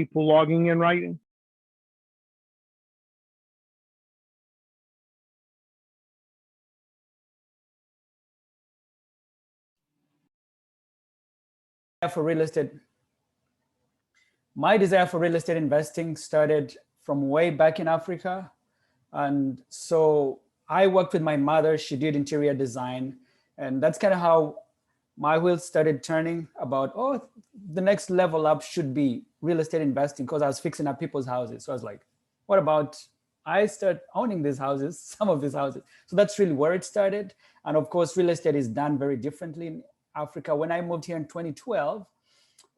people logging in right? For real estate, my desire for real estate investing started from way back in Africa. And so I worked with my mother. She did interior design. And that's kind of how my wheels started turning about, oh, the next level up should be real estate investing, because I was fixing up people's houses. So I was like, what about I start owning these houses, some of these houses? So that's really where it started. And of course, real estate is done very differently in Africa. When I moved here in 2012,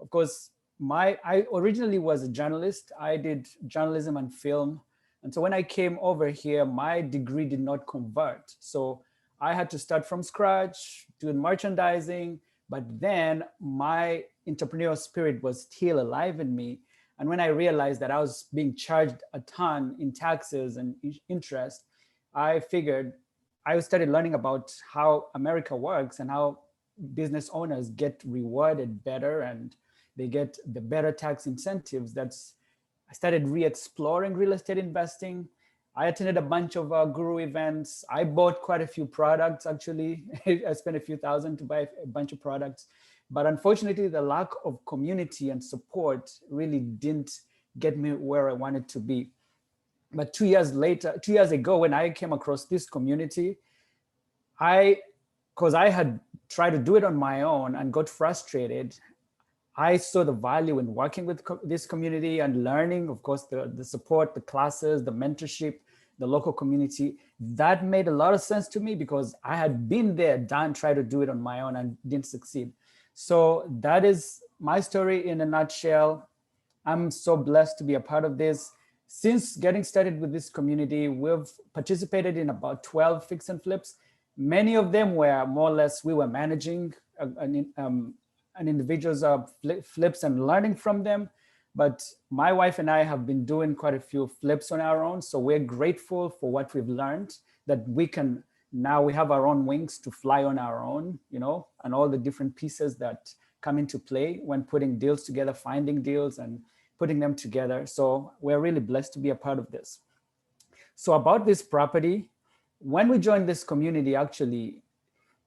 of course, I originally was a journalist. I did journalism and film. And so when I came over here, my degree did not convert. So I had to start from scratch, doing merchandising, but then my entrepreneurial spirit was still alive in me. And when I realized that I was being charged a ton in taxes and interest, I figured I started learning about how America works and how business owners get rewarded better and they get the better tax incentives. I started re-exploring real estate investing. I attended a bunch of guru events. I bought quite a few products, actually. I spent a few thousand to buy a bunch of products. But unfortunately, the lack of community and support really didn't get me where I wanted to be. But 2 years ago, when I came across this community, because I had tried to do it on my own and got frustrated, I saw the value in working with this community and learning, of course, the support, the classes, the mentorship, the local community. That made a lot of sense to me because I had been there, tried to do it on my own and didn't succeed. So that is my story in a nutshell. I'm so blessed to be a part of this. Since getting started with this community, we've participated in about 12 fix and flips. Many of them were more or less, we were managing an individual's flips and learning from them. But my wife and I have been doing quite a few flips on our own. So we're grateful for what we've learned, that we can, now we have our own wings to fly on our own, and all the different pieces that come into play when putting deals together, finding deals and putting them together. So we're really blessed to be a part of this. So about this property, when we joined this community, actually,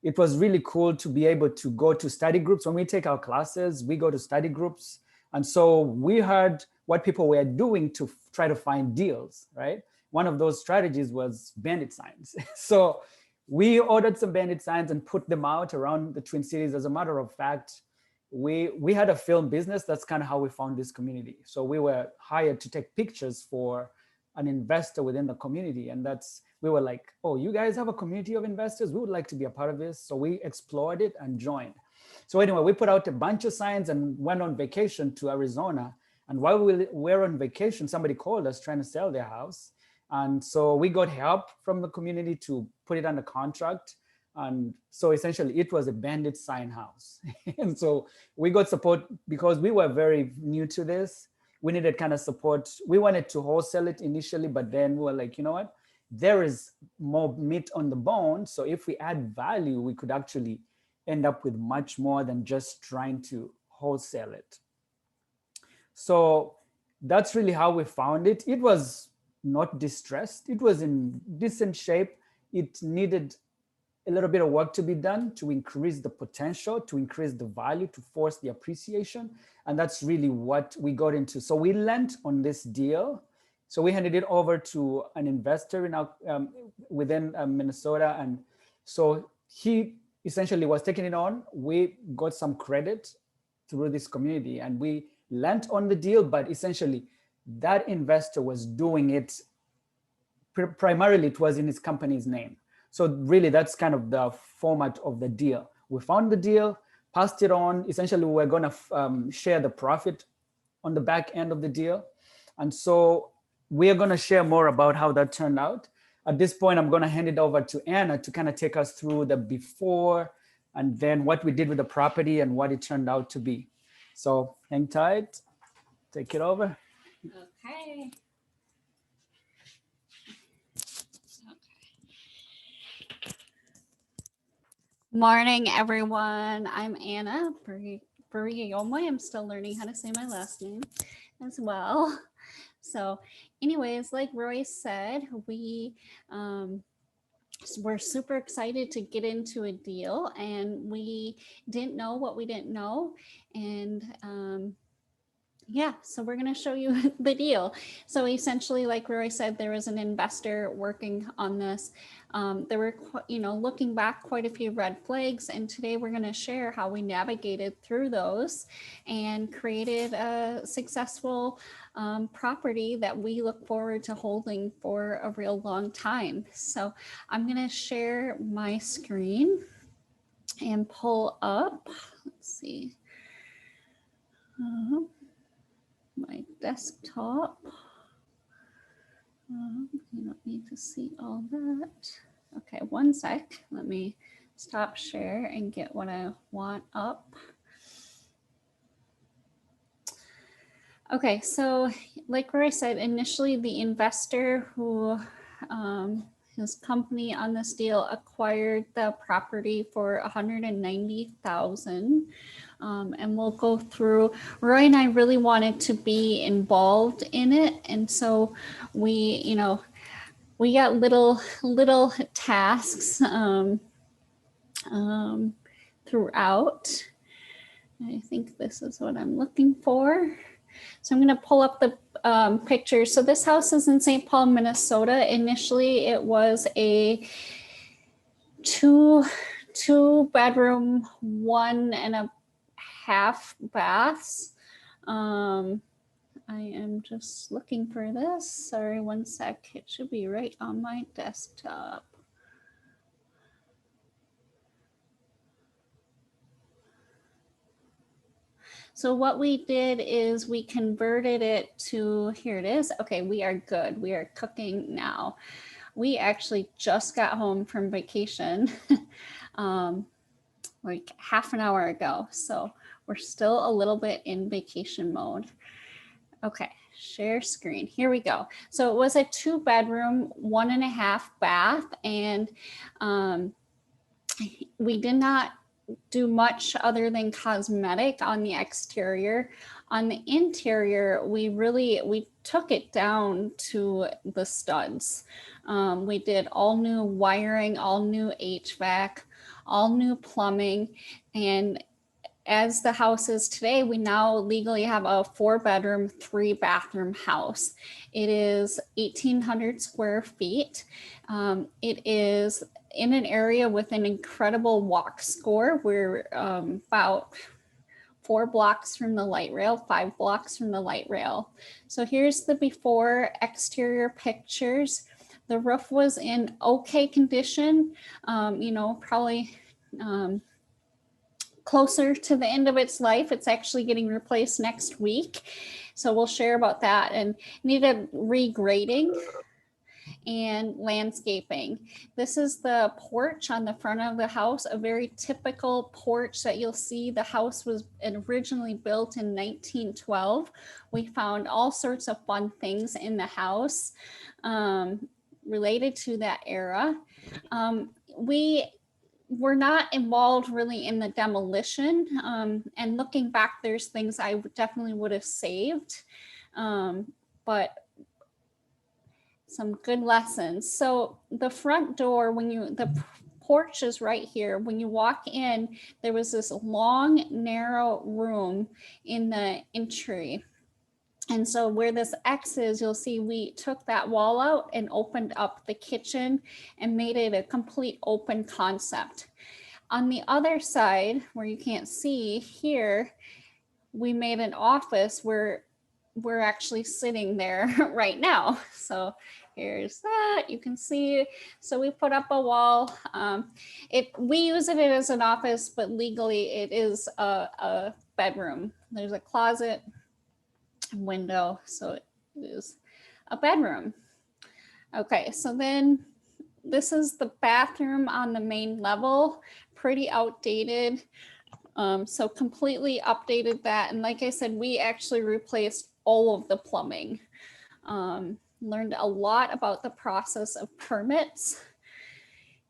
it was really cool to be able to go to study groups. When we take our classes, we go to study groups. And so we heard what people were doing to try to find deals, right? One of those strategies was bandit signs. So we ordered some bandit signs and put them out around the Twin Cities. As a matter of fact, we had a film business. That's kind of how we found this community. So we were hired to take pictures for an investor within the community. And we were like, oh, you guys have a community of investors? We would like to be a part of this. So we explored it and joined. So anyway, we put out a bunch of signs and went on vacation to Arizona. And while we were on vacation, somebody called us trying to sell their house. And so we got help from the community to put it under contract. And so essentially it was a bandit sign house. And so we got support because we were very new to this. We needed kind of support. We wanted to wholesale it initially, but then we were like, you know what? There is more meat on the bone. So if we add value, we could actually end up with much more than just trying to wholesale it. So that's really how we found it. It was not distressed. It was in decent shape. It needed a little bit of work to be done to increase the potential, to increase the value, to force the appreciation. And that's really what we got into. So we lent on this deal. So we handed it over to an investor within Minnesota. And so he essentially was taking it on. We got some credit through this community and we lent on the deal, but essentially that investor was doing it, primarily it was in his company's name. So really that's kind of the format of the deal. We found the deal, passed it on. Essentially we're gonna share the profit on the back end of the deal. And so we are gonna share more about how that turned out. At this point, I'm gonna hand it over to Anna to kind of take us through the before and then what we did with the property and what it turned out to be. So hang tight, take it over. Okay. Morning, everyone. I'm Anna Buriyomwe. I'm still learning how to say my last name. as well. So anyways, like Roy said, we're super excited to get into a deal, and we didn't know what we didn't know. And yeah, so we're going to show you the deal. So essentially, like Roy said, there was an investor working on this. There were, looking back, quite a few red flags, and today we're going to share how we navigated through those and created a successful property that we look forward to holding for a real long time. So I'm going to share my screen and pull up, let's see, my desktop. You don't need to see all that. Okay, one sec. Let me stop share and get what I want up. Okay, so like Roy said, initially the investor who his company on this deal acquired the property for $190,000. And we'll go through. Roy and I really wanted to be involved in it, and so we got little tasks throughout. I think this is what I'm looking for. So I'm going to pull up the pictures. So this house is in St. Paul, Minnesota. Initially, it was a two bedroom, 1.5 baths. I am just looking for this. Sorry, one sec. It should be right on my desktop. So what we did is we converted it to, here it is. Okay, we are good. We are cooking now. We actually just got home from vacation like half an hour ago. So we're still a little bit in vacation mode. Okay, share screen. Here we go. So it was a 2-bedroom, 1.5 bath, and we did not do much other than cosmetic on the exterior. On the interior, we took it down to the studs. We did all new wiring, all new HVAC, all new plumbing, and as the house is today, we now legally have a 4-bedroom, 3-bathroom house. It is 1,800 square feet. It is in an area with an incredible walk score. We're about 4 blocks from the light rail, 5 blocks from the light rail. So here's the before exterior pictures. The roof was in okay condition, probably closer to the end of its life. It's actually getting replaced next week. So we'll share about that, and needed regrading and landscaping. This is the porch on the front of the house, a very typical porch that you'll see. The house was originally built in 1912. We found all sorts of fun things in the house related to that era. We're not involved really in the demolition. And looking back, there's things I definitely would have saved, but some good lessons. So the front door, the porch is right here. When you walk in, there was this long, narrow room in the entry. And so where this X is, you'll see we took that wall out and opened up the kitchen and made it a complete open concept. On the other side, where you can't see here, we made an office where we're actually sitting there right now. So here's that, you can see. So we put up a wall. We use it as an office, but legally it is a bedroom. There's a closet, window, so it is a bedroom. Okay, so then this is the bathroom on the main level, pretty outdated. So completely updated that. And like I said, we actually replaced all of the plumbing. Learned a lot about the process of permits.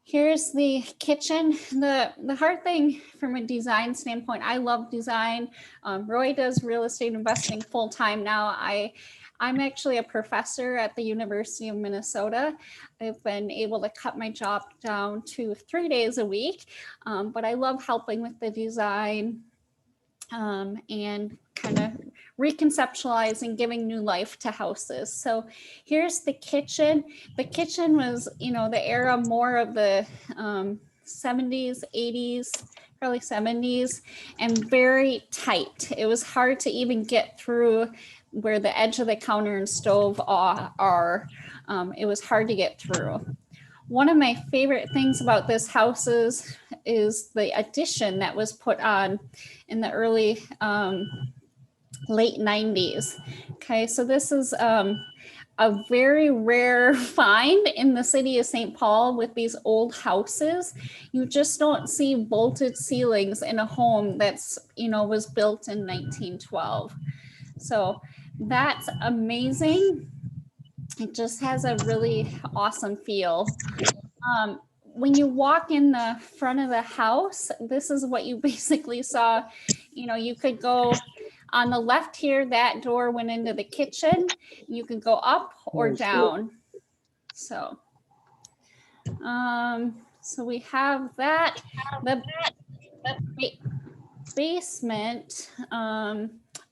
Here's the kitchen. The hard thing from a design standpoint, I love design. Roy does real estate investing full time now. I'm actually a professor at the University of Minnesota. I've been able to cut my job down to 3 days a week, but I love helping with the design and kind of reconceptualizing, giving new life to houses. So here's the kitchen. The kitchen was, the era more of the 70s, 80s, probably 70s, and very tight. It was hard to even get through where the edge of the counter and stove are. It was hard to get through. One of my favorite things about this house is the addition that was put on in the early late 90s. Okay, so this is a very rare find in the city of St. Paul with these old houses. You just don't see vaulted ceilings in a home that's, was built in 1912. So that's amazing. It just has a really awesome feel. When you walk in the front of the house, this is what you basically saw. You could go on the left here, that door went into the kitchen. You could go up or down. So we have that. The basement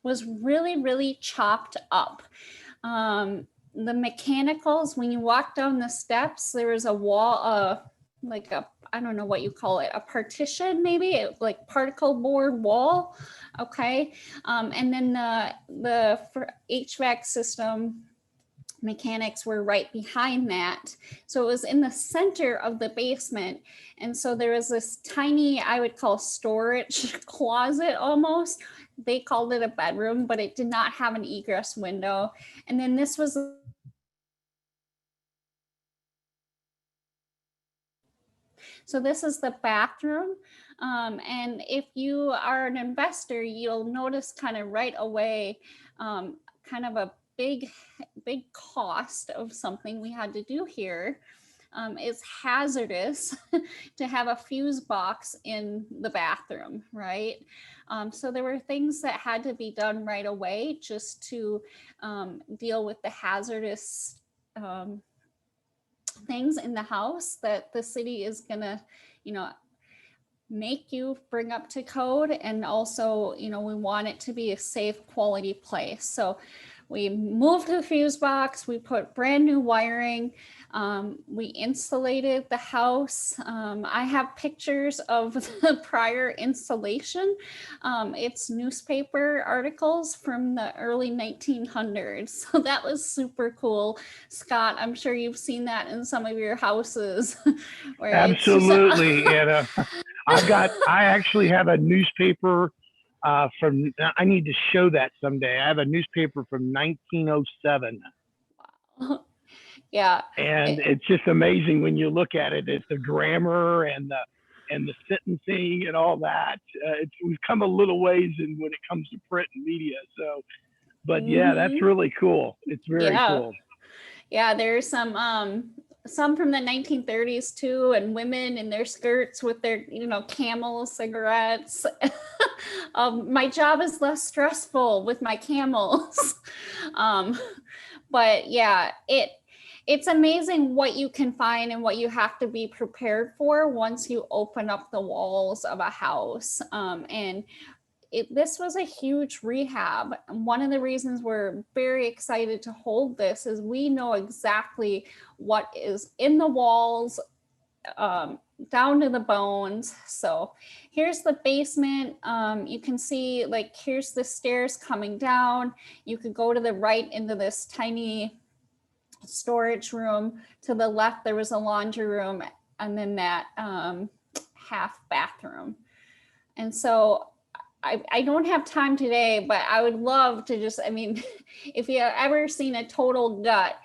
was really, really chopped up. The mechanicals, when you walk down the steps, there was a wall, I don't know what you call it, a partition, maybe like particle board wall. Okay. And then the HVAC system mechanics were right behind that. So it was in the center of the basement. And so there was this tiny, I would call storage closet almost. They called it a bedroom, but it did not have an egress window. And then this was so this is the bathroom. And if you are an investor, you'll notice kind of right away, kind of a big cost of something we had to do here. It's hazardous to have a fuse box in the bathroom, right? So there were things that had to be done right away just to deal with the hazardous things in the house that the city is gonna, make you bring up to code. And also, we want it to be a safe, quality place. So we moved the fuse box, we put brand new wiring, we insulated the house. I have pictures of the prior installation. It's newspaper articles from the early 1900s. So that was super cool. Scott, I'm sure you've seen that in some of your houses. Where absolutely. And I actually have a newspaper from, I need to show that someday. I have a newspaper from 1907. Wow. Yeah. And it's just amazing when you look at it. It's the grammar and the sentencing and all that. We've come a little ways when it comes to print and media. So, but yeah, that's really cool. It's very cool. Yeah, there's some from the 1930s too, and women in their skirts with their, Camel cigarettes. My job is less stressful with my Camels. But yeah, it's amazing what you can find and what you have to be prepared for once you open up the walls of a house. And this was a huge rehab. One of the reasons we're very excited to hold this is we know exactly what is in the walls, down to the bones. So here's the basement. You can see, here's the stairs coming down. You could go to the right into this tiny storage room. To the left, there was a laundry room, and then that half bathroom. And so I don't have time today, but I would love to just, if you have ever seen a total gut,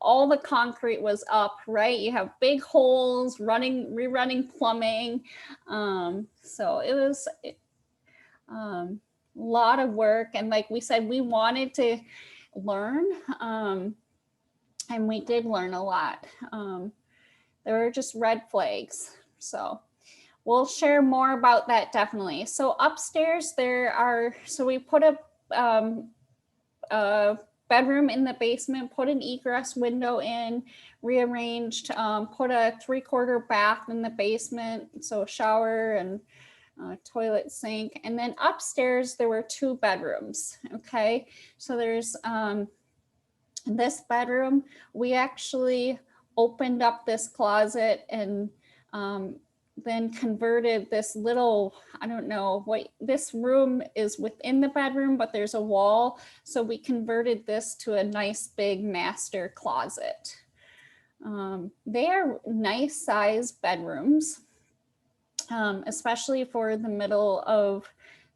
all the concrete was up, right? You have big holes, rerunning plumbing. So it was a lot of work. And like we said, we wanted to learn, and we did learn a lot. There are just red flags. So we'll share more about that definitely. So upstairs so we put a bedroom in the basement, put an egress window in, rearranged, put a 3/4 bath in the basement, so shower and toilet, sink. And then upstairs there were 2 bedrooms. Okay, so there's this bedroom. We actually opened up this closet and then converted this little, I don't know what, this room is within the bedroom, but there's a wall. So we converted this to a nice big master closet. They are nice sized bedrooms, especially for the middle of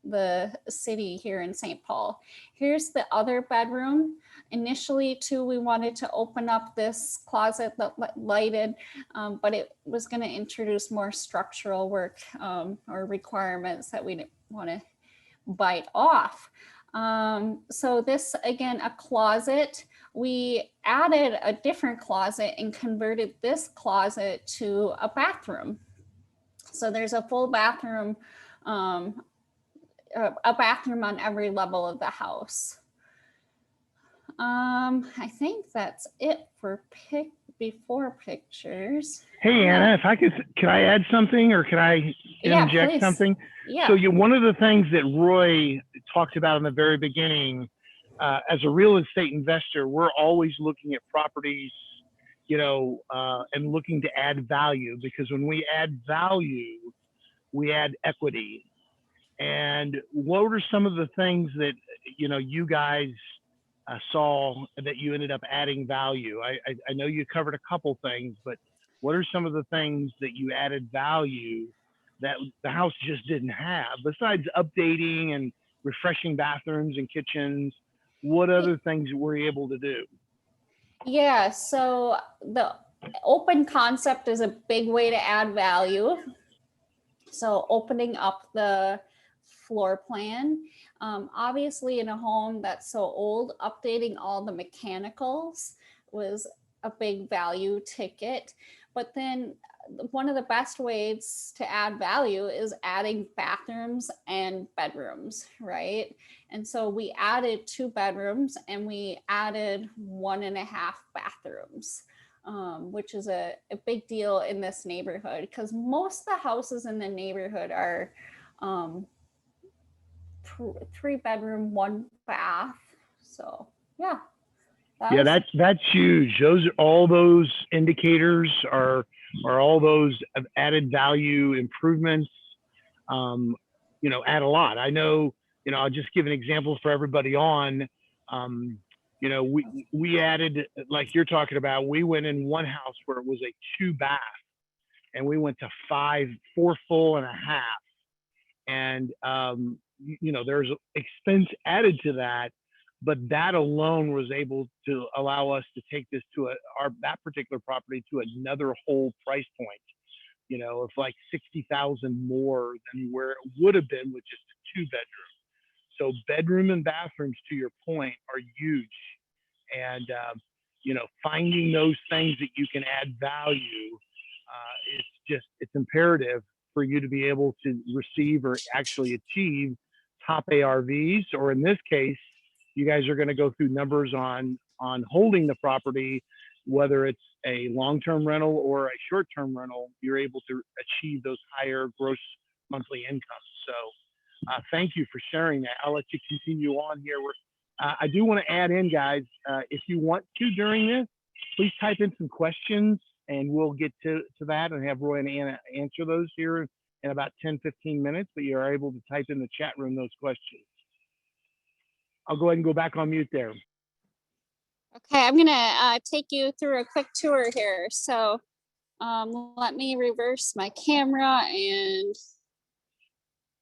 the city here in St. Paul. Here's the other bedroom. Initially too, we wanted to open up this closet that lighted, but it was going to introduce more structural work or requirements that we didn't want to bite off. So this, again, a closet. We added a different closet and converted this closet to a bathroom. So there's a full bathroom, a bathroom on every level of the house. I think that's it for before pictures. Hey, Anna, if I could I add something, or could I interject please. something? Yeah. So one of the things that Roy talked about in the very beginning, as a real estate investor, we're always looking at properties, and looking to add value, because when we add value, we add equity. And what were some of the things that, you guys saw that you ended up adding value? I know you covered a couple things, but what are some of the things that you added value that the house just didn't have, besides updating and refreshing bathrooms and kitchens? What other things were you able to do? Yeah, so the open concept is a big way to add value. So opening up the floor plan. Obviously in a home that's so old, updating all the mechanicals was a big value ticket. But then one of the best ways to add value is adding bathrooms and bedrooms, right? And so we added 2 bedrooms and we added 1.5 bathrooms. Which is a big deal in this neighborhood, because most of the houses in the neighborhood are 3 bedroom, 1 bath. So yeah. That's huge. All those indicators are all those added value improvements, add a lot. I know, I'll just give an example for everybody on, we added, like you're talking about, we went in one house where it was a 2 bath and we went to 4 full and a half. And, there's expense added to that, but that alone was able to allow us to take this to that particular property to another whole price point, of like 60,000 more than where it would have been with just a 2 bedroom. So bedroom and bathrooms, to your point, are huge. And, finding those things that you can add value, it's imperative for you to be able to receive or actually achieve top ARVs, or in this case, you guys are going to go through numbers on holding the property, whether it's a long-term rental or a short-term rental, you're able to achieve those higher gross monthly incomes. So thank you for sharing that. I'll let you continue on here. I do want to add in, guys, if you want to during this, please type in some questions and we'll get to that and have Roy and Anna answer those here in about 10-15 minutes, but you are able to type in the chat room those questions. I'll go ahead and go back on mute there. Okay, I'm gonna take you through a quick tour here. So let me reverse my camera and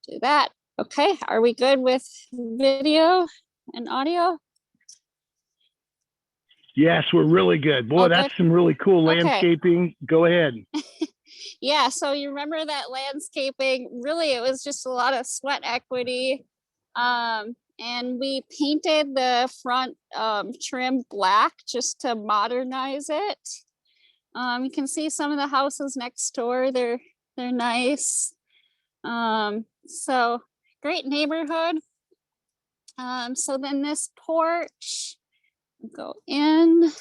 do that. Okay, are we good with video and audio? Yes, we're really good. Boy, that's some really cool landscaping. Okay. Go ahead. Yeah, so you remember that landscaping, really it was just a lot of sweat equity. And we painted the front trim black just to modernize it. You can see some of the houses next door. They're nice. So great neighborhood. So then this porch, go in.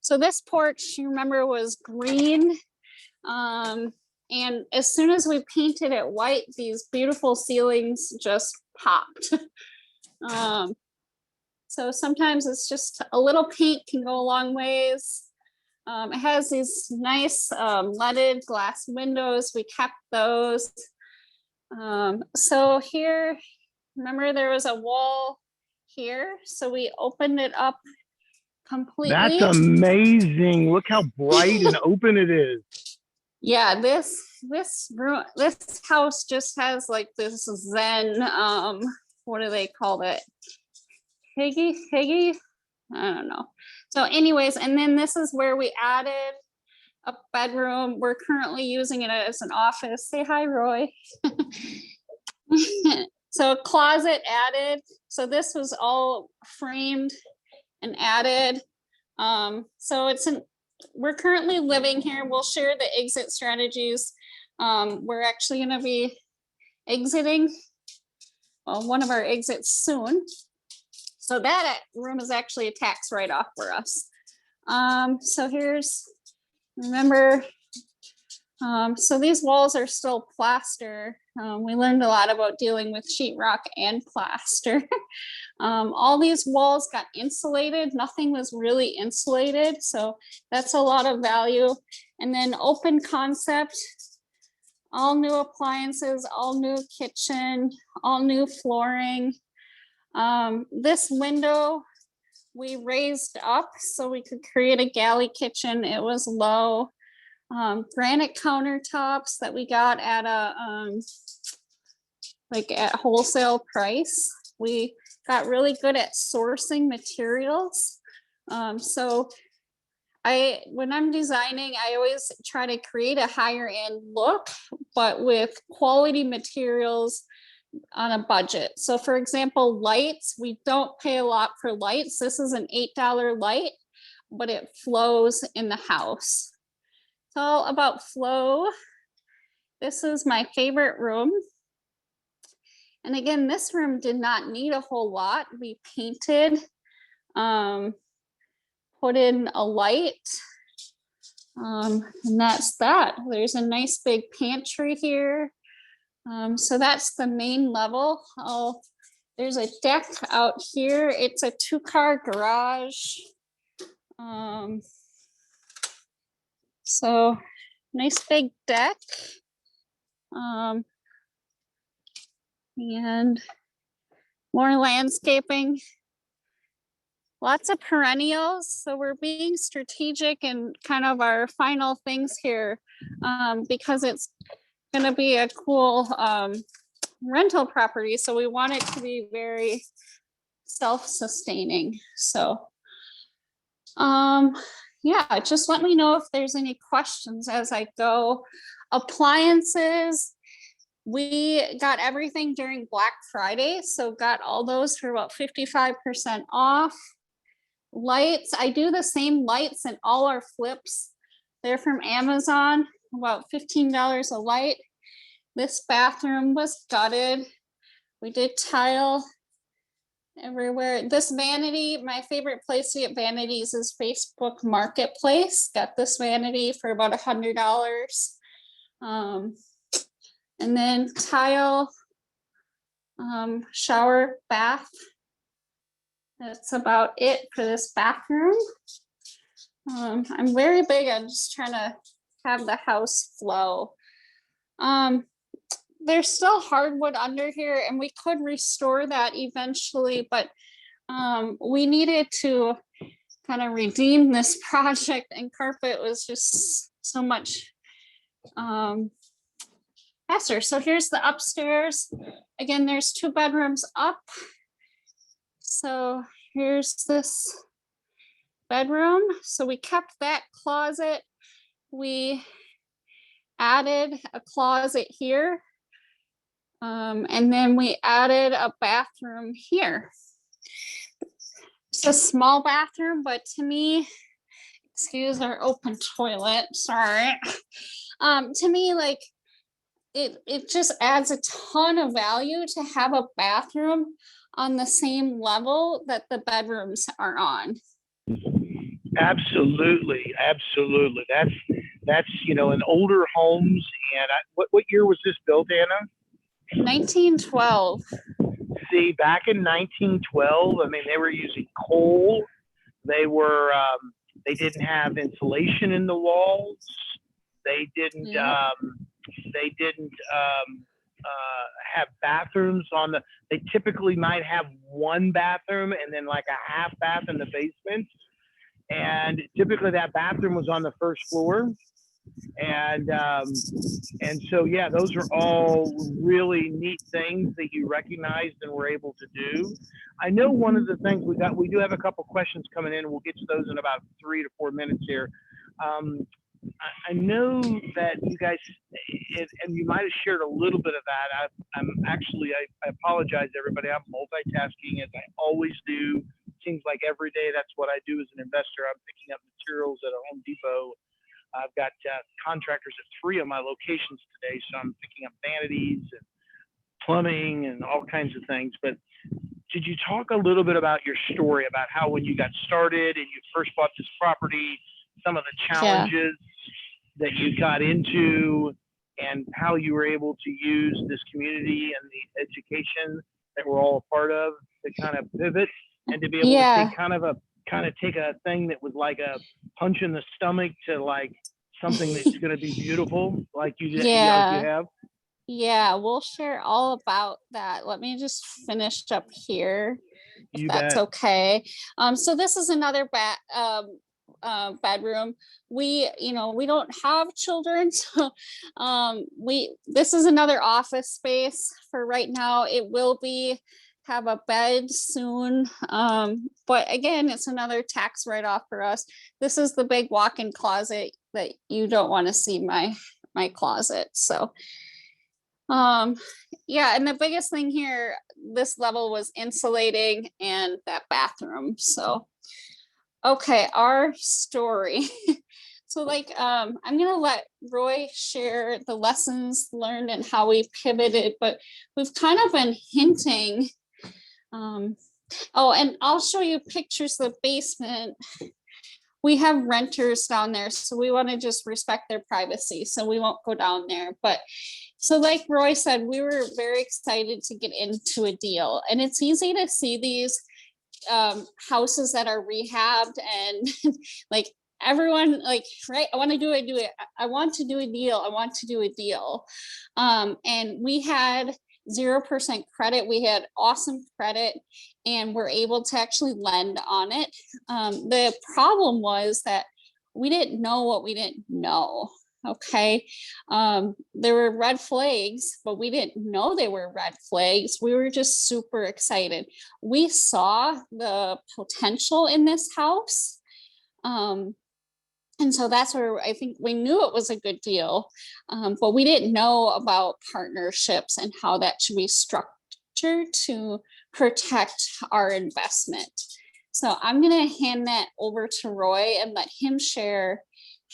So this porch, you remember, was green. And as soon as we painted it white, these beautiful ceilings just popped. So sometimes it's just a little paint can go a long ways. It has these nice leaded glass windows. We kept those. So here, remember there was a wall here. So we opened it up completely. That's amazing. Look how bright and open it is. Yeah, this house just has like this Zen, what do they call it? Higgy? I don't know. So anyways, and then this is where we added a bedroom. We're currently using it as an office. Say hi, Roy. So a closet added. So this was all framed and added. So we're currently living here. We'll share the exit strategies. We're actually going to be exiting one of our exits soon. So that room is actually a tax write-off for us. So remember, so these walls are still plaster. We learned a lot about dealing with sheetrock and plaster. All these walls got insulated. Nothing was really insulated. So that's a lot of value. And then open concept, all new appliances, all new kitchen, all new flooring. This window we raised up so we could create a galley kitchen. It was low. Granite countertops that we got at at wholesale price. We got really good at sourcing materials. So when I'm designing, I always try to create a higher end look, but with quality materials on a budget. So for example, lights, we don't pay a lot for lights. This is an $8 light, but it flows in the house. It's all about flow. This is my favorite room. And again, this room did not need a whole lot. We painted, put in a light, and that's that. There's a nice big pantry here. So that's the main level. There's a deck out here. It's a 2-car garage. So nice big deck. And more landscaping. Lots of perennials. So we're being strategic in kind of our final things here, because it's going to be a cool rental property. So we want it to be very self-sustaining. So yeah, just let me know if there's any questions as I go. Appliances, we got everything during Black Friday, so got all those for about 55% off. Lights, I do the same lights in all our flips. They're from Amazon, about $15 a light. This bathroom was gutted. We did tile everywhere. This vanity, my favorite place to get vanities is Facebook Marketplace. Got this vanity for about $100. And then tile, shower, bath. That's about it for this bathroom. I'm very big on just trying to have the house flow. There's still hardwood under here and we could restore that eventually, but we needed to kind of redeem this project, and carpet was just so much faster. So here's the upstairs. Again, there's 2 bedrooms up. So here's this bedroom. So we kept that closet. We added a closet here. And then we added a bathroom here. It's a small bathroom, but to me, excuse our open toilet, sorry. To me, like, it just adds a ton of value to have a bathroom on the same level that the bedrooms are on. Absolutely, absolutely. That's in older homes. And what year was this built, Anna? 1912. See, back in 1912, I mean, they were using coal. They were they didn't have insulation in the walls. They didn't Yeah. have bathrooms on the. They typically might have one bathroom and then like a half bath in the basement. And typically that bathroom was on the first floor. And so, yeah, those are all really neat things that you recognized and were able to do. I know one of the things we do have a couple questions coming in. We'll get to those in about 3 to 4 minutes here. I know that you guys, and you might have shared a little bit of that. I apologize, everybody. I'm multitasking as I always do. Seems like every day that's what I do as an investor. I'm picking up materials at a Home Depot. I've got contractors at 3 of my locations today, so I'm picking up vanities and plumbing and all kinds of things. But did you talk a little bit about your story, about how when you got started and you first bought this property, some of the challenges that you got into, and how you were able to use this community and the education that we're all a part of to kind of pivot and to be able to take a thing that was like a punch in the stomach to like something that's going to be beautiful, like you have? Yeah, we'll share all about that. Let me just finish up here, if that's okay. So this is another bedroom. We don't have children, so this is another office space for right now. It will have a bed soon, but again, it's another tax write-off for us. This is the big walk-in closet that you don't want to see my closet. So yeah, and the biggest thing here, this level, was insulating and that bathroom. So okay, our story. So I'm gonna let Roy share the lessons learned and how we pivoted, but we've kind of been hinting. Oh, and I'll show you pictures of the basement. We have renters down there, so we want to just respect their privacy, so we won't go down there. But so like Roy said, we were very excited to get into a deal, and it's easy to see these houses that are rehabbed and like everyone like, right, I want to do it. I want to do a deal. And we had 0% credit. We had awesome credit and we're able to actually lend on it. The problem was that we didn't know what we didn't know. Okay. There were red flags, but we didn't know they were red flags. We were just super excited. We saw the potential in this house. And so that's where I think we knew it was a good deal, but we didn't know about partnerships and how that should be structured to protect our investment. So I'm going to hand that over to Roy and let him share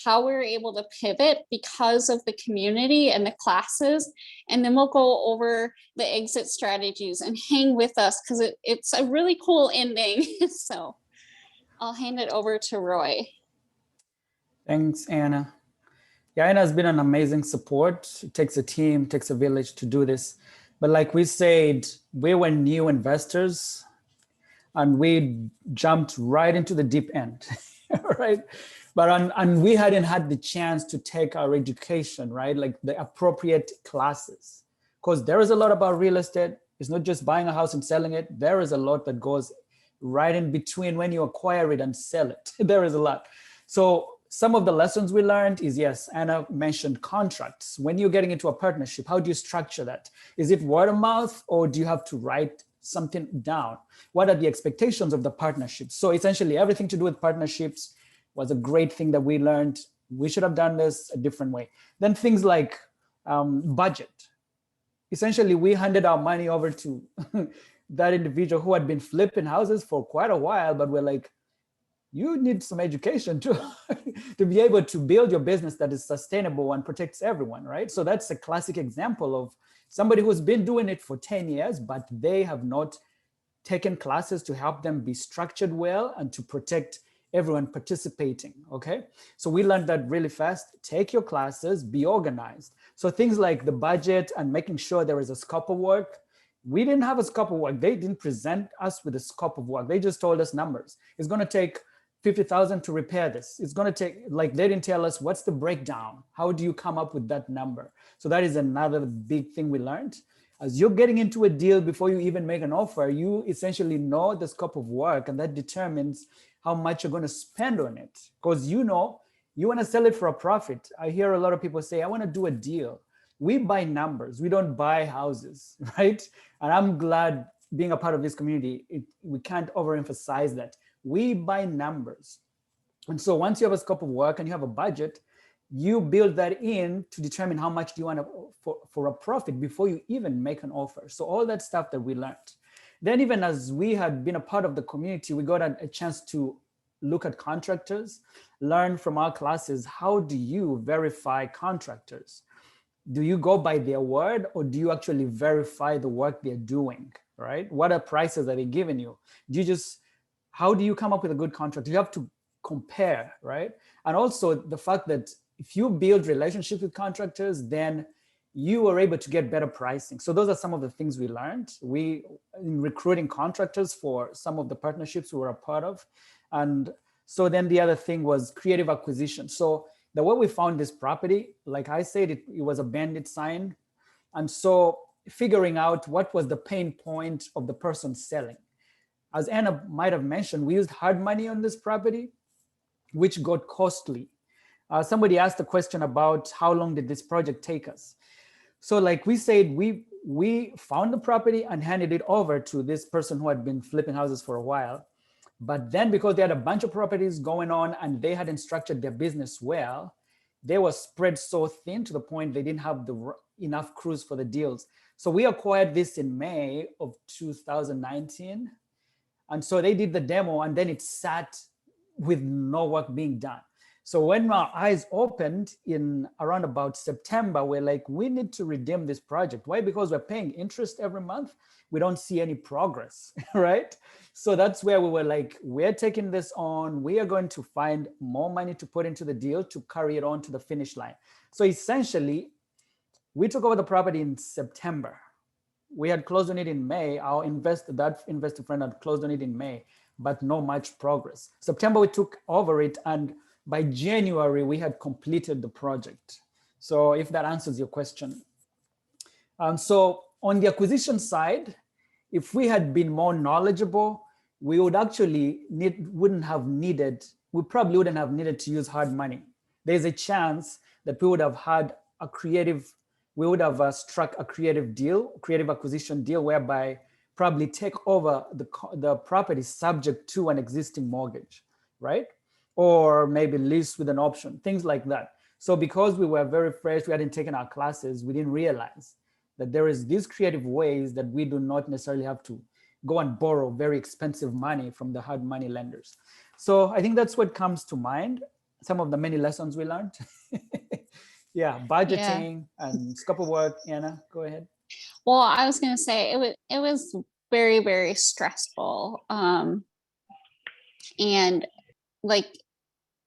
how we were able to pivot because of the community and the classes. And then we'll go over the exit strategies and hang with us because it's a really cool ending. So I'll hand it over to Roy. Thanks, Anna. Yeah, Anna has been an amazing support. It takes a team, takes a village to do this. But like we said, we were new investors and we jumped right into the deep end, right? But and we hadn't had the chance to take our education, right? Like the appropriate classes. Because there is a lot about real estate. It's not just buying a house and selling it. There is a lot that goes right in between when you acquire it and sell it. There is a lot. So some of the lessons we learned is, yes, Anna mentioned contracts. When you're getting into a partnership, how do you structure that? Is it word of mouth or do you have to write something down? What are the expectations of the partnership? So essentially everything to do with partnerships was a great thing that we learned. We should have done this a different way. Then things like budget. Essentially, we handed our money over to that individual who had been flipping houses for quite a while, but we're like, you need some education to, to be able to build your business that is sustainable and protects everyone, right? So that's a classic example of somebody who's been doing it for 10 years, but they have not taken classes to help them be structured well and to protect everyone participating, okay? So we learned that really fast. Take your classes, be organized. So things like the budget and making sure there is a scope of work. We didn't have a scope of work. They didn't present us with a scope of work. They just told us numbers. It's gonna take 50,000 to repair this. It's gonna take, like, they didn't tell us what's the breakdown. How do you come up with that number? So that is another big thing we learned. As you're getting into a deal before you even make an offer, you essentially know the scope of work, and that determines how much you're gonna spend on it. Because you know, you wanna sell it for a profit. I hear a lot of people say, I wanna do a deal. We buy numbers, we don't buy houses, right? And I'm glad being a part of this community, we can't overemphasize that. We buy numbers. And so once you have a scope of work and you have a budget, you build that in to determine how much do you want for a profit before you even make an offer. So all that stuff that we learned. Then even as we had been a part of the community, we got a chance to look at contractors, learn from our classes, how do you verify contractors? Do you go by their word, or do you actually verify the work they're doing, right? What are prices that they're giving you? Do you just, how do you come up with a good contract? You have to compare, right? And also the fact that if you build relationships with contractors, then you are able to get better pricing. So those are some of the things we learned. We, in recruiting contractors for some of the partnerships we were a part of. And so then the other thing was creative acquisition. So the way we found this property, like I said, it was a bandit sign. And so figuring out what was the pain point of the person selling. As Anna might have mentioned, we used hard money on this property, which got costly. Somebody asked a question about how long did this project take us? So like we said, we found the property and handed it over to this person who had been flipping houses for a while. But then because they had a bunch of properties going on and they hadn't structured their business well, they were spread so thin to the point they didn't have enough crews for the deals. So we acquired this in May of 2019. And so they did the demo and then it sat with no work being done. So when our eyes opened in around about September, we're like, we need to redeem this project. Why? Because we're paying interest every month. We don't see any progress, right? So that's where we were like, we're taking this on. We are going to find more money to put into the deal to carry it on to the finish line. So essentially, we took over the property in September. We had closed on it in May. That investor friend had closed on it in May, but no much progress. September, we took over it, and by January, we had completed the project. So if that answers your question. So on the acquisition side, if we had been more knowledgeable, we would actually we probably wouldn't have needed to use hard money. There's a chance that we would have had struck a creative acquisition deal, whereby probably take over the property subject to an existing mortgage, right? Or maybe lease with an option, things like that. So because we were very fresh, we hadn't taken our classes, we didn't realize that there is these creative ways that we do not necessarily have to go and borrow very expensive money from the hard money lenders. So I think that's what comes to mind, some of the many lessons we learned. Yeah, budgeting and scope of work. Anna, go ahead. Well, I was going to say it was very, very stressful. And like,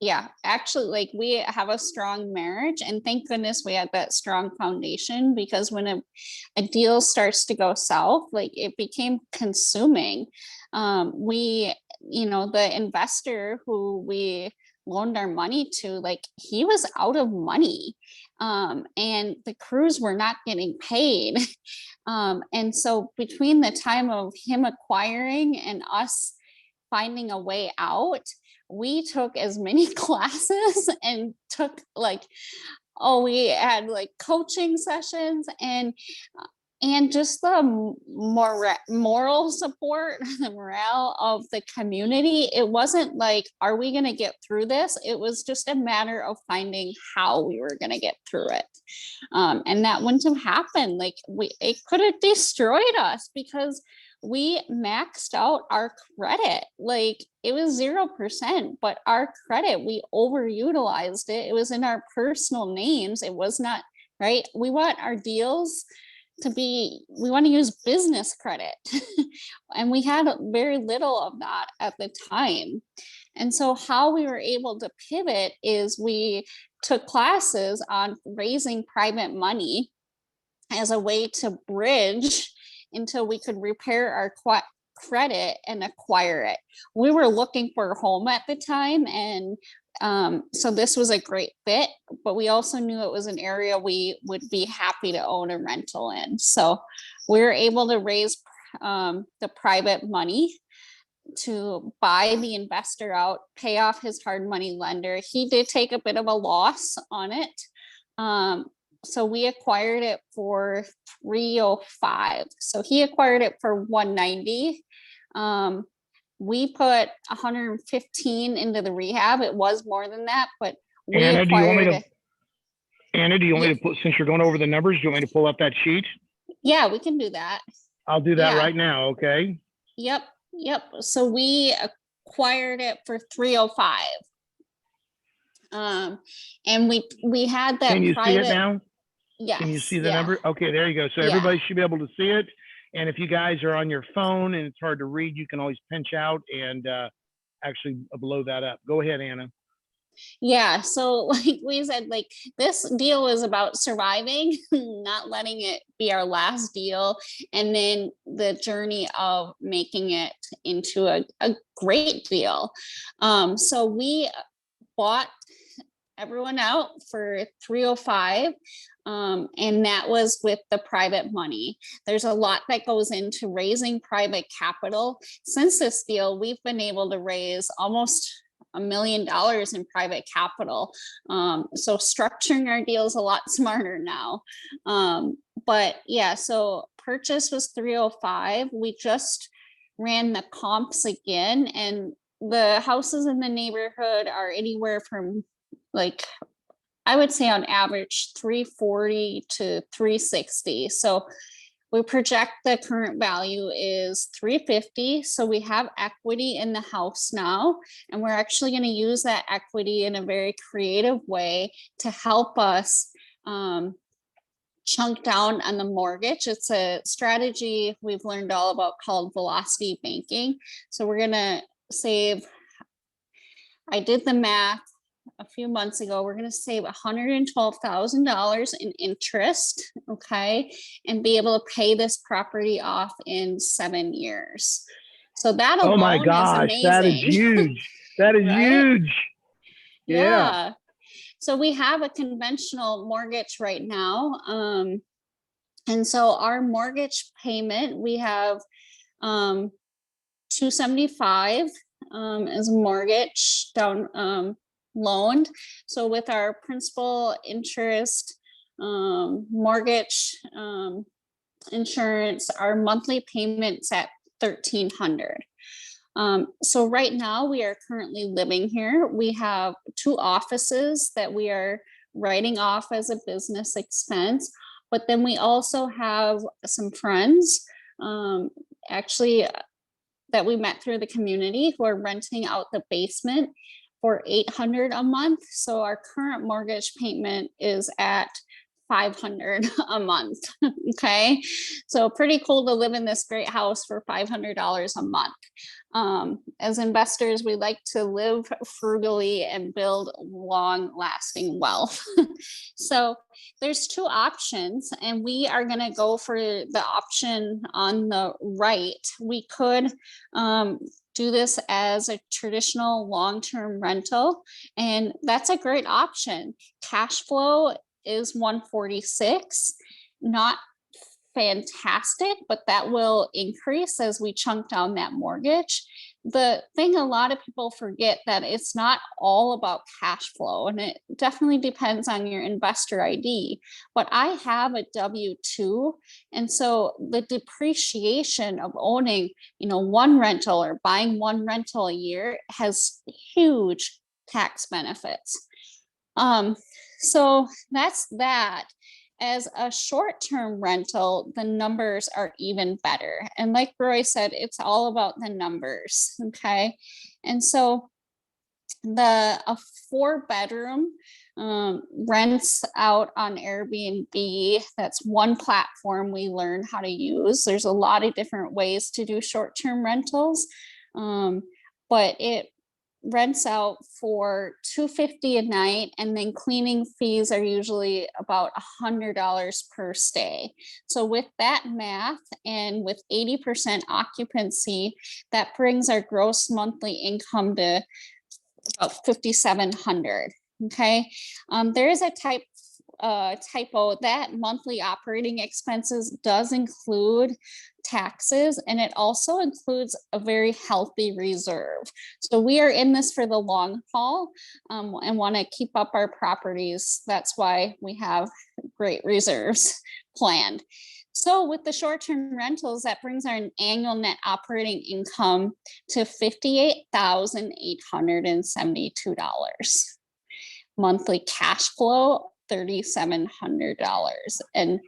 yeah, actually, like, we have a strong marriage, and thank goodness we had that strong foundation, because when a deal starts to go south, like, it became consuming. The investor who we loaned our money to, like, he was out of money, and the crews were not getting paid. And so between the time of him acquiring and us finding a way out, we took as many classes and took we had like coaching sessions and just the moral support, the morale of the community. It wasn't like, are we going to get through this? It was just a matter of finding how we were going to get through it. And that wouldn't have happened. Like, it could have destroyed us, because we maxed out our credit. Like it was 0%, but our credit, we overutilized it. It was in our personal names. It was not, right? We want our deals to be, we want to use business credit. And we had very little of that at the time. And so how we were able to pivot is we took classes on raising private money as a way to bridge until we could repair our credit and acquire it. We were looking for a home at the time, and so this was a great fit, but we also knew it was an area we would be happy to own a rental in. So we were able to raise the private money to buy the investor out, pay off his hard money lender. He did take a bit of a loss on it. So we acquired it for 305. So he acquired it for 190. We put 115 into the rehab. It was more than that, but we Anna, do you want me acquired to? it. Anna, do you want me to put, since you're going over the numbers, do you want me to pull up that sheet? Yeah, we can do that. I'll do that Yeah. right now. Okay. Yep. So we acquired it for 305. And we had that Can you private. see it now? Yes. Can you see the yeah. number? Okay, there you go. So Yeah. everybody should be able to see it. And if you guys are on your phone and it's hard to read, you can always pinch out and actually blow that up. Go ahead, Anna. Yeah. So like we said, like this deal is about surviving, not letting it be our last deal. And then the journey of making it into a great deal. So we bought everyone out for 305. And that was with the private money. There's a lot that goes into raising private capital. Since this deal, we've been able to raise almost $1 million in private capital. So structuring our deals a lot smarter now. But yeah, so purchase was 305. We just ran the comps again, and the houses in the neighborhood are anywhere from, like, I would say on average 340 to 360. So we project the current value is 350. So we have equity in the house now, and we're actually going to use that equity in a very creative way to help us chunk down on the mortgage. It's a strategy we've learned all about called velocity banking. So we're going to save, I did the math a few months ago, we're going to save $112,000 in interest, okay, and be able to pay this property off in 7 years. So that alone, oh my gosh, is amazing. that is huge. That is Right? huge. Yeah. So we have a conventional mortgage right now. And so our mortgage payment, we have $275 as a mortgage down loaned. So with our principal, interest, mortgage, insurance, our monthly payments at $1,300. So right now we are currently living here. We have 2 offices that we are writing off as a business expense, but then we also have some friends, actually that we met through the community, who are renting out the basement for $800 a month. So our current mortgage payment is at $500 a month. Okay. So pretty cool to live in this great house for $500 a month. As investors, we like to live frugally and build long lasting wealth. So there's 2 options, and we are going to go for the option on the right. We could do this as a traditional long-term rental, and that's a great option. Cash flow is 146, not fantastic, but that will increase as we chunk down that mortgage. The thing a lot of people forget, that it's not all about cash flow, and it definitely depends on your investor ID. But I have a W-2, and so the depreciation of owning, one rental or buying one rental a year has huge tax benefits. So that's that. as a short-term rental, the numbers are even better. And like Roy said, it's all about the numbers, okay? And so a 4-bedroom rents out on Airbnb. That's one platform we learned how to use. There's a lot of different ways to do short-term rentals, but it rents out for $250 a night, and then cleaning fees are usually about $100 per stay. So with that math, and with 80% occupancy, that brings our gross monthly income to about $5,700. Okay, there is a typo that monthly operating expenses does include taxes, and it also includes a very healthy reserve. So we are in this for the long haul, and want to keep up our properties. That's why we have great reserves planned. So with the short-term rentals, that brings our annual net operating income to $58,872. Monthly cash flow, $3,700. And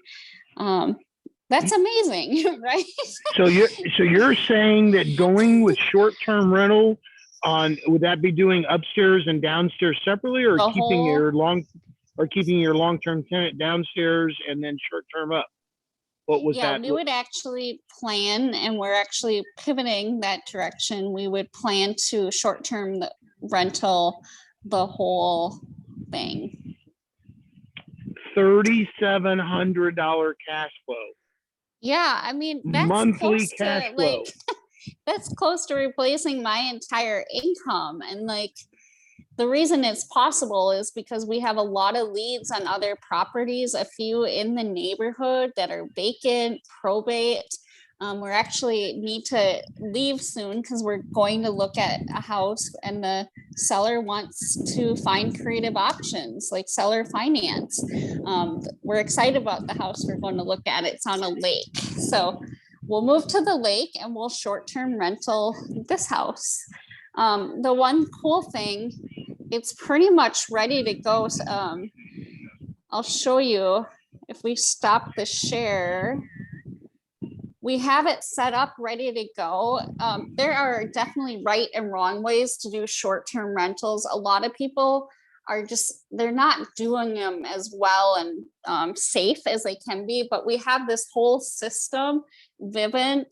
that's amazing, right? So you're saying that going with short-term rental would that be doing upstairs and downstairs separately, or keeping your long-term tenant downstairs and then short-term up? What was that? We would actually plan, and we're actually pivoting that direction. We would plan to short-term rental the whole thing. $3,700 cash flow. Yeah, I mean, that's monthly cash flow. That's close to replacing my entire income. And like, the reason it's possible is because we have a lot of leads on other properties, a few in the neighborhood that are vacant, probate. We're actually need to leave soon because we're going to look at a house, and the seller wants to find creative options like seller finance. We're excited about the house we're going to look at. It's on a lake. So we'll move to the lake and we'll short-term rental this house. The one cool thing, it's pretty much ready to go. I'll show you if we stop the share. We have it set up, ready to go. There are definitely right and wrong ways to do short-term rentals. A lot of people are they're not doing them as well and safe as they can be, but we have this whole system, Vivint.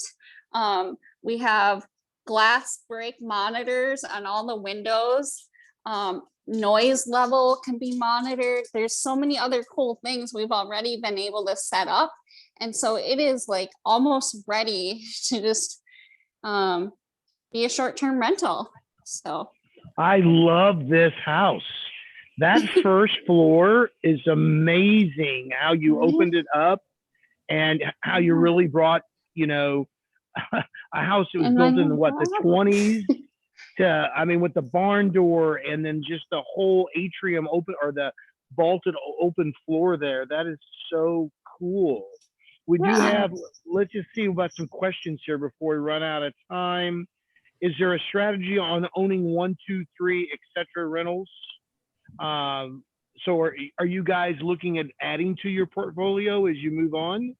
We have glass break monitors on all the windows. Noise level can be monitored. There's so many other cool things we've already been able to set up. And so it is like almost ready to just be a short-term rental. So I love this house. That first floor is amazing. How you opened it up and how you really brought, a house that was built in the 20s to, with the barn door and then just the whole atrium open, or the vaulted open floor there. That is so cool. We do have, let's just see about some questions here before we run out of time. Is there a strategy on owning 1, 2, 3, etc. rentals? So are you guys looking at adding to your portfolio as you move on?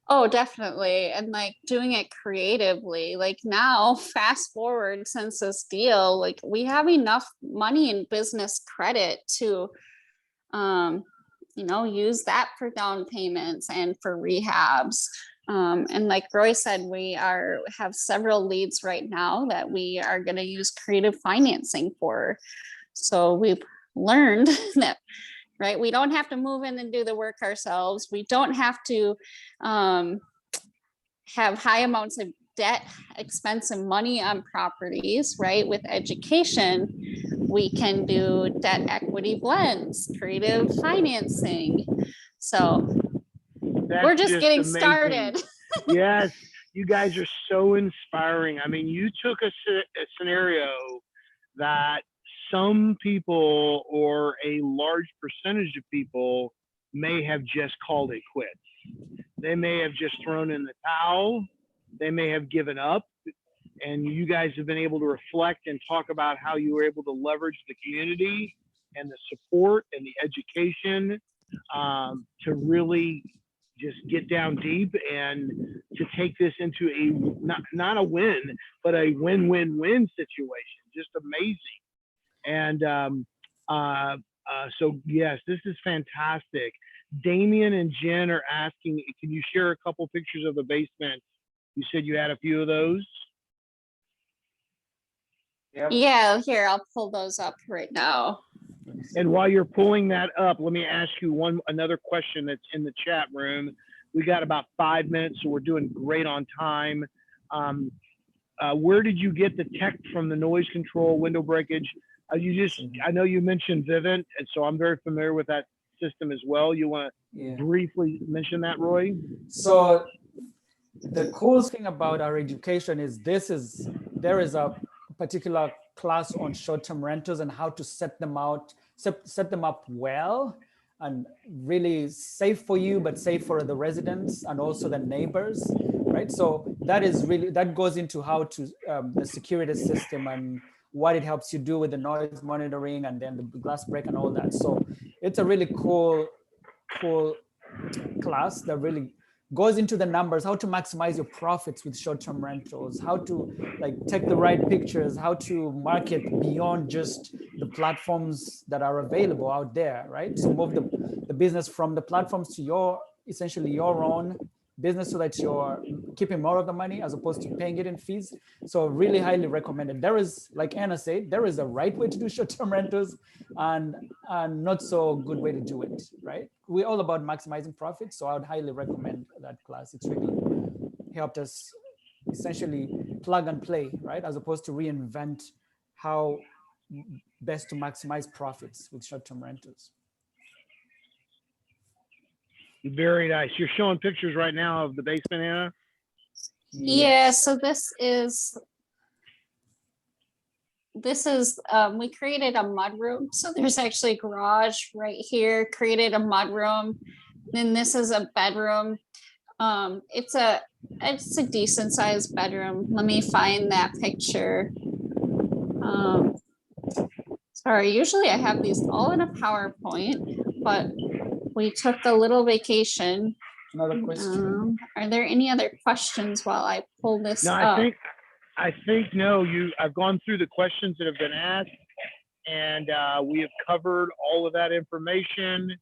Oh, definitely. And like doing it creatively. Like now, fast forward since this deal, like we have enough money in business credit to use that for down payments and for rehabs. And like Roy said, we have several leads right now that we are going to use creative financing for. So we've learned that, right, we don't have to move in and do the work ourselves. We don't have to have high amounts of debt, expensive money on properties, right? With education, we can do debt equity blends, creative financing. So we're just getting amazing. Started. Yes, you guys are so inspiring. I mean, you took a scenario that some people, or a large percentage of people, may have just called it quits. They may have just thrown in the towel. They may have given up. And you guys have been able to reflect and talk about how you were able to leverage the community and the support and the education to really just get down deep and to take this into a not a win, but a win-win-win situation. Just amazing. And so yes, this is fantastic. Damien and Jen are asking, can you share a couple pictures of the basement? You said you had a few of those. Yeah, here, I'll pull those up right now. And while you're pulling that up, let me ask you another question that's in the chat room. We got about 5 minutes, so we're doing great on time. Where did you get the tech from, the noise control, window breakage? I know you mentioned Vivint, and so I'm very familiar with that system as well. You want to briefly mention that, Roy? So the cool thing about our education is there is a particular class on short-term rentals and how to set them up well and really safe for you, but safe for the residents and also the neighbors, right? So that goes into how to the security system and what it helps you do with the noise monitoring and then the glass break and all that. So it's a really cool class that really goes into the numbers, how to maximize your profits with short-term rentals, how to take the right pictures, how to market beyond just the platforms that are available out there, right? So move the business from the platforms to essentially your own business so that you're keeping more of the money as opposed to paying it in fees. So really highly recommended. There is, like Anna said, there is a right way to do short-term rentals and not so good way to do it, right? We're all about maximizing profits. So I would highly recommend that class. It's really helped us essentially plug and play, right? As opposed to reinvent how best to maximize profits with short-term rentals. Very nice. You're showing pictures right now of the basement, Anna? Yeah, so this is we created a mudroom. So there's actually a garage right here, created a mudroom. Then this is a bedroom. It's a decent sized bedroom. Let me find that picture. Sorry, usually I have these all in a PowerPoint, but we took a little vacation. Another question. Are there any other questions while I pull this No, up? I think no. I've gone through the questions that have been asked, and we have covered all of that information.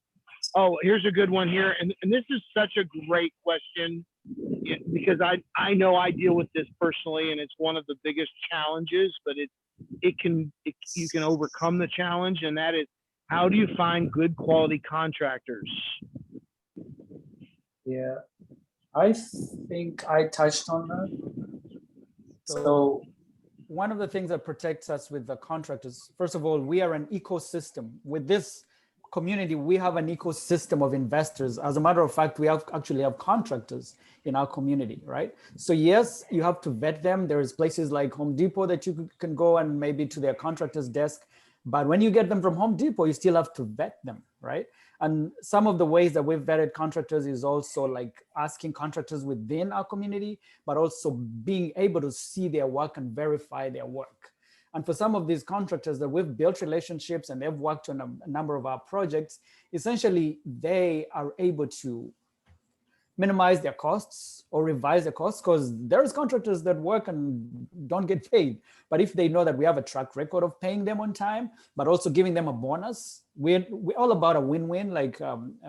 Oh, here's a good one here, and this is such a great question because I know I deal with this personally, and it's one of the biggest challenges. But you can overcome the challenge, and that is, how do you find good quality contractors? Yeah, I think I touched on that. So one of the things that protects us with the contractors, first of all, we are an ecosystem. With this community, we have an ecosystem of investors. As a matter of fact, we actually have contractors in our community, right? So yes, you have to vet them. There's places like Home Depot that you can go and maybe to their contractor's desk. But when you get them from Home Depot, you still have to vet them, right? And some of the ways that we've vetted contractors is also like asking contractors within our community, but also being able to see their work and verify their work. And for some of these contractors that we've built relationships and they've worked on a number of our projects, essentially they are able to minimize their costs or revise their costs, because there's contractors that work and don't get paid. But if they know that we have a track record of paying them on time, but also giving them a bonus, we're all about a win-win, like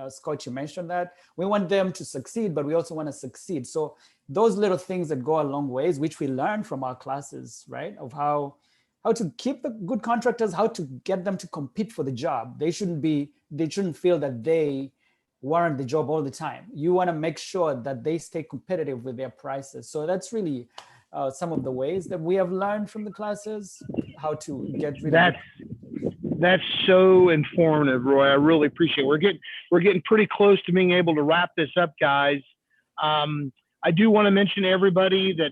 Scott, you mentioned that. We want them to succeed, but we also want to succeed. So those little things that go a long ways, which we learn from our classes, right? Of how to keep the good contractors, how to get them to compete for the job. They shouldn't feel that they warrant the job all the time. You want to make sure that they stay competitive with their prices. So that's really some of the ways that we have learned from the classes, how to get rid of That's so informative, Roy. I really appreciate it. We're getting pretty close to being able to wrap this up, guys. I do want to mention to everybody that,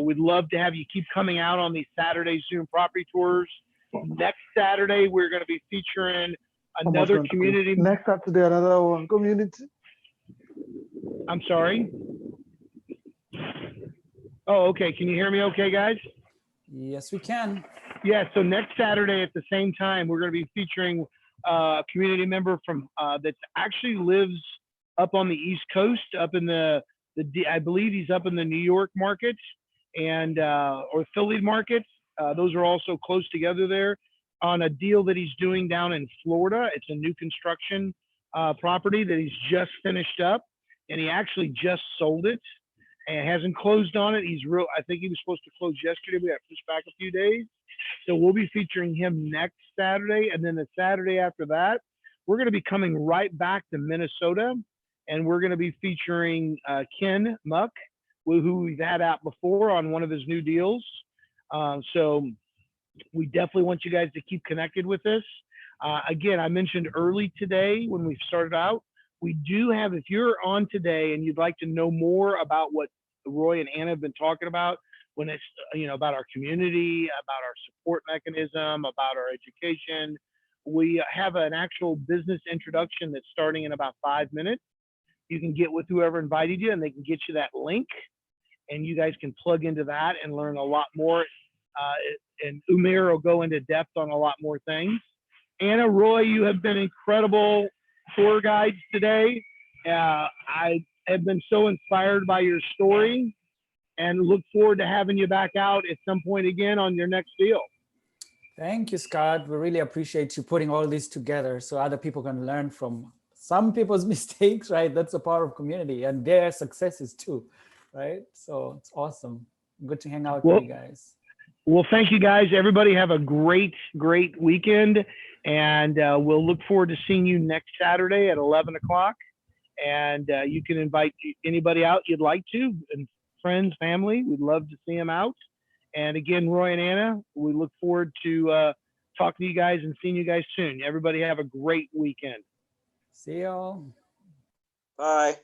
we'd love to have you keep coming out on these Saturday Zoom property tours. Next Saturday, we're going to be featuring another community. Next Saturday, another one community. I'm sorry. Oh, okay. Can you hear me okay, guys? Yes, we can. Yeah, so next Saturday at the same time, we're going to be featuring community member from that actually lives up on the East Coast, up in I believe he's up in the New York market and or Philly market. Those are also close together there on a deal that he's doing down in Florida. It's a new construction property that he's just finished up, and he actually just sold it and hasn't closed on it. I think he was supposed to close yesterday. We got pushed back a few days. So we'll be featuring him next Saturday. And then the Saturday after that, we're going to be coming right back to Minnesota, and we're going to be featuring Ken Muck, who we've had out before on one of his new deals. So we definitely want you guys to keep connected with this. Again, I mentioned early today when we started out, we do have, if you're on today and you'd like to know more about what Roy and Anna have been talking about, when it's, about our community, about our support mechanism, about our education, we have an actual business introduction that's starting in about 5 minutes. You can get with whoever invited you, and they can get you that link, and you guys can plug into that and learn a lot more. And Umair will go into depth on a lot more things. Anna, Roy, you have been incredible tour guides today. I have been so inspired by your story, and look forward to having you back out at some point again on your next deal. Thank you, Scott. We really appreciate you putting all this together so other people can learn from some people's mistakes, right? That's the power of community, and their successes too, right? So it's awesome. Good to hang out with you guys. Well, thank you guys. Everybody have a great, great weekend. And we'll look forward to seeing you next Saturday at 11 o'clock. And you can invite anybody out you'd like to, and friends, family. We'd love to see them out. And again, Roy and Anna, we look forward to talking to you guys and seeing you guys soon. Everybody have a great weekend. See y'all. Bye.